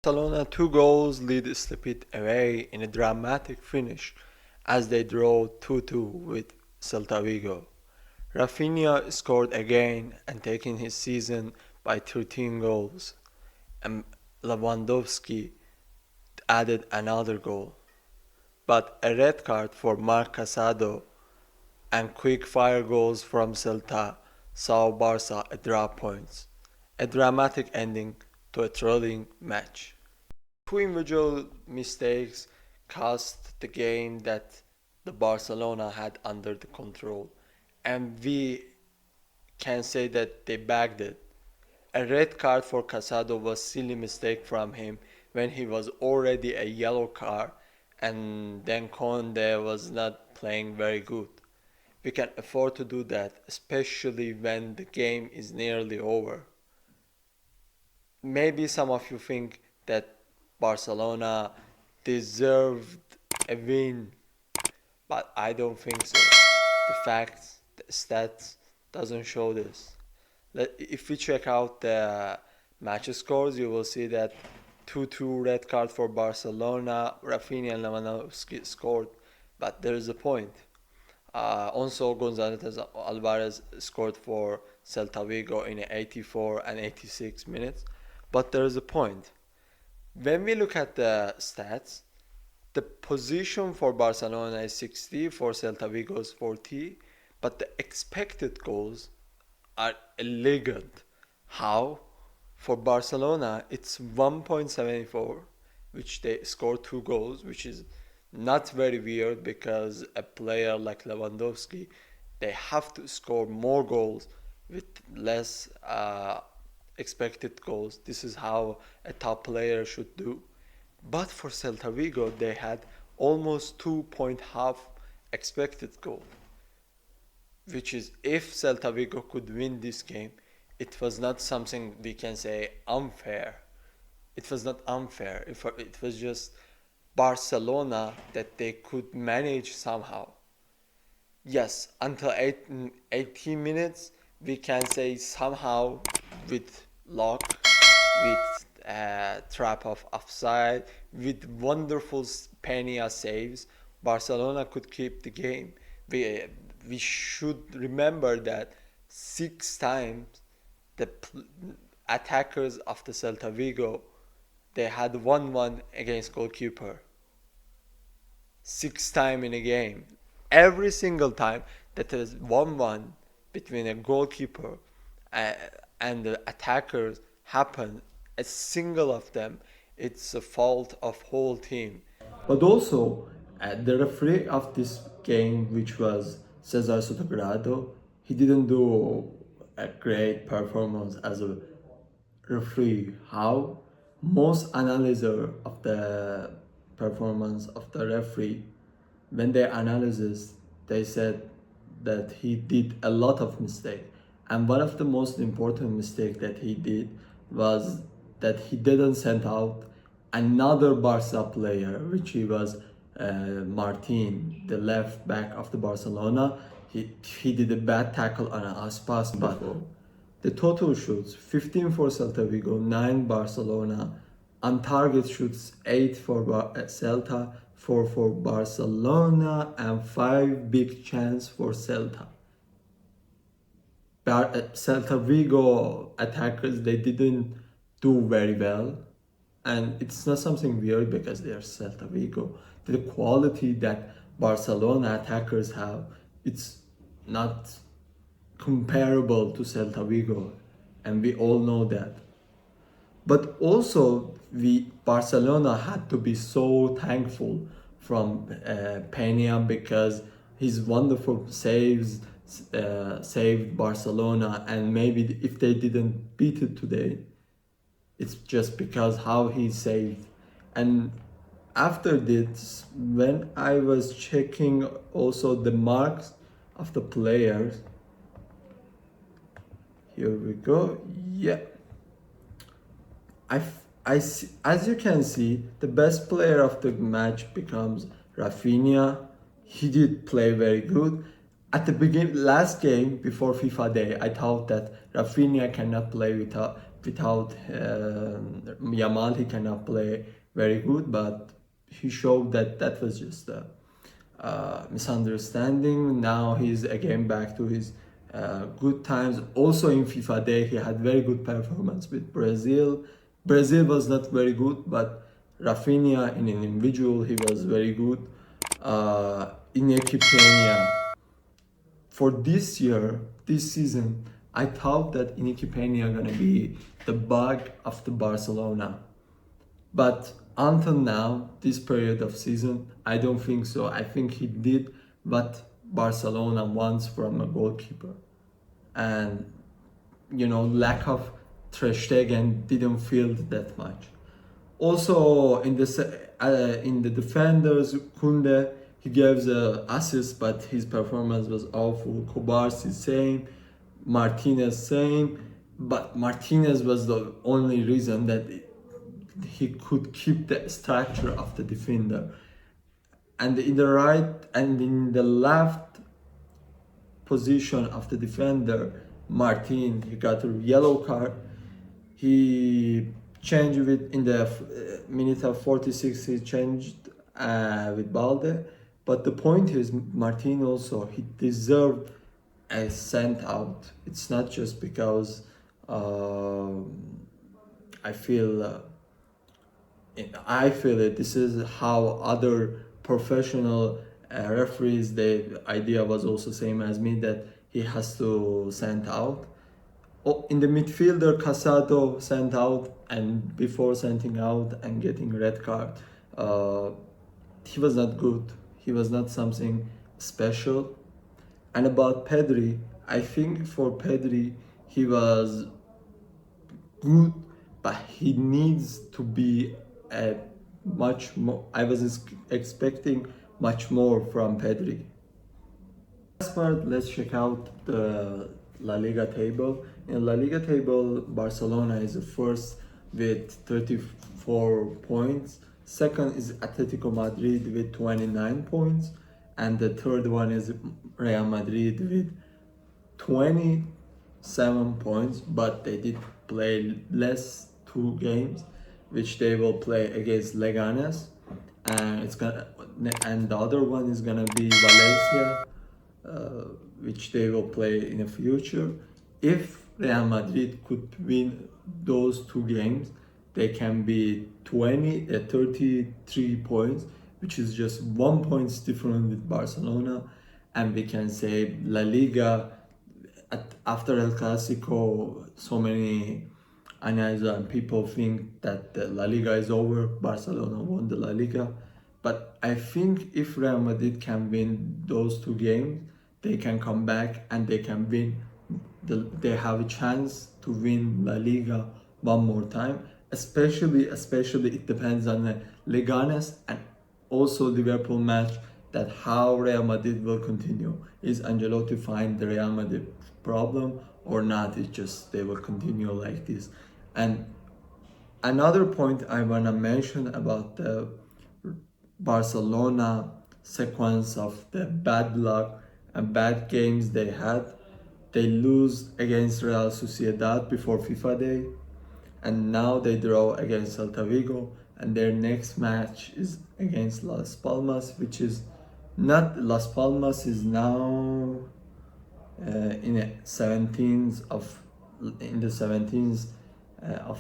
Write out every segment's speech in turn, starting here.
Barcelona 2 goals lead slip it away in a dramatic finish as they draw 2-2 with Celta Vigo. Rafinha scored again and taking his season by 13 goals, and Lewandowski added another goal. But a red card for Marc Casado and quick fire goals from Celta saw Barca drop points. A dramatic ending to a thrilling match. Two individual mistakes cost the game that the Barcelona had under the control, and we can say that they bagged it. A red card for Casado was silly mistake from him when he was already a yellow card, and then Conde was not playing very good. We can afford to do that, especially when the game is nearly over. Maybe some of you think that Barcelona deserved a win, but I don't think so. The facts, the stats doesn't show this. If we check out the match scores, you will see that 2-2 red card for Barcelona, Rafinha and Lewandowski scored, but there is a point. Also, Gonzalez Alvarez scored for Celta Vigo in 84 and 86 minutes. But there is a point. When we look at the stats, the position for Barcelona is 60, for Celta Vigo is 40, but the expected goals are elegant. How? For Barcelona, it's 1.74, which they score 2 goals, which is not very weird because a player like Lewandowski, they have to score more goals with less expected goals. This is how a top player should do. But for Celta Vigo, they had almost 2.5 expected goal, which is if Celta Vigo could win this game, it was not something we can say unfair. It was not unfair. It was just Barcelona that they could manage somehow. Yes, until 18 minutes, we can say somehow with luck, with trap of offside, with wonderful Pena saves, Barcelona could keep the game. We should remember that 6 times the attackers of the Celta Vigo, they had 1-1 against goalkeeper. 6 times in a game. Every single time that there is 1-1 between a goalkeeper and the attackers happen, a single of them, it's a fault of whole team. But also, the referee of this game, which was Cesar Sotogrado, he didn't do a great performance as a referee. How? Most analyzer of the performance of the referee, when they analysis, they said that he did a lot of mistakes. And one of the most important mistakes that he did was that he didn't send out another Barca player, which he was Martin, the left back of the Barcelona. He did a bad tackle on an Aspas, but the total shoots 15 for Celta Vigo, 9 Barcelona. On target shoots 8 for Celta, 4 for Barcelona, and 5 big chance for Celta. Celta Vigo attackers, they didn't do very well, and it's not something weird because they are Celta Vigo. The quality that Barcelona attackers have, it's not comparable to Celta Vigo, and we all know that. But also, Barcelona had to be so thankful from Pena because his wonderful saves saved Barcelona, and maybe if they didn't beat it today, it's just because how he saved. And after this, when I was checking also the marks of the players, here we go. Yeah, as you can see, the best player of the match becomes Rafinha. He did play very good. Last game before FIFA Day, I thought that Rafinha cannot play without Yamal, he cannot play very good, but he showed that that was just a misunderstanding. Now he's again back to his good times. Also in FIFA Day, he had very good performance with Brazil. Brazil was not very good, but Rafinha in an individual, he was very good. In Equipenia, for this year, this season, I thought that Inaki Peña gonna be the bug of the Barcelona. But until now, this period of season, I don't think so. I think he did what Barcelona wants from a goalkeeper. And lack of Ter Stegen didn't feel that much. Also in the defenders, Kunde, he gives a assist, but his performance was awful. Kobarsi same, Martinez same, but Martinez was the only reason that he could keep the structure of the defender. And in the right and in the left position of the defender, Martin, he got a yellow card. He changed with in the minute of 46. He changed with Balde, but the point is Martin also he deserved a sent out. It's not just because I feel I feel it. This is how other professional referees. The idea was also same as me that he has to send out. Oh, in the midfielder, Casado sent out, and before sending out and getting red card, he was not good. He was not something special. And about Pedri, I think for Pedri, he was good, but he needs to be a much more. I was expecting much more from Pedri. Last part, let's check out the La Liga table. In La Liga table, Barcelona is the first with 34 points. Second is Atletico Madrid with 29 points. And the third one is Real Madrid with 27 points, but they did play less 2 games, which they will play against Leganes. And the other one is gonna be Valencia, which they will play in the future. If Real Madrid could win those 2 games, they can be 33 points, which is just 1 point different with Barcelona. And we can say La Liga, after El Clasico, so many analysts and people think that the La Liga is over, Barcelona won the La Liga. But I think if Real Madrid can win those 2 games, they can come back and they can win. They have a chance to win La Liga one more time. Especially it depends on the Leganes and also Liverpool match, that how Real Madrid will continue. Is Ancelotti find the Real Madrid problem or not? It's just they will continue like this. And another point I wanna mention about the Barcelona sequence of the bad luck and bad games they had. They lose against Real Sociedad before FIFA Day, and now they draw against Celta Vigo, and their next match is against Las Palmas, which is not Las Palmas is now in the 17th of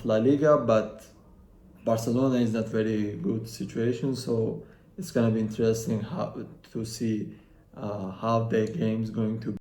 La Liga, but Barcelona is not very good situation, so it's gonna be interesting to see how their game is going to be.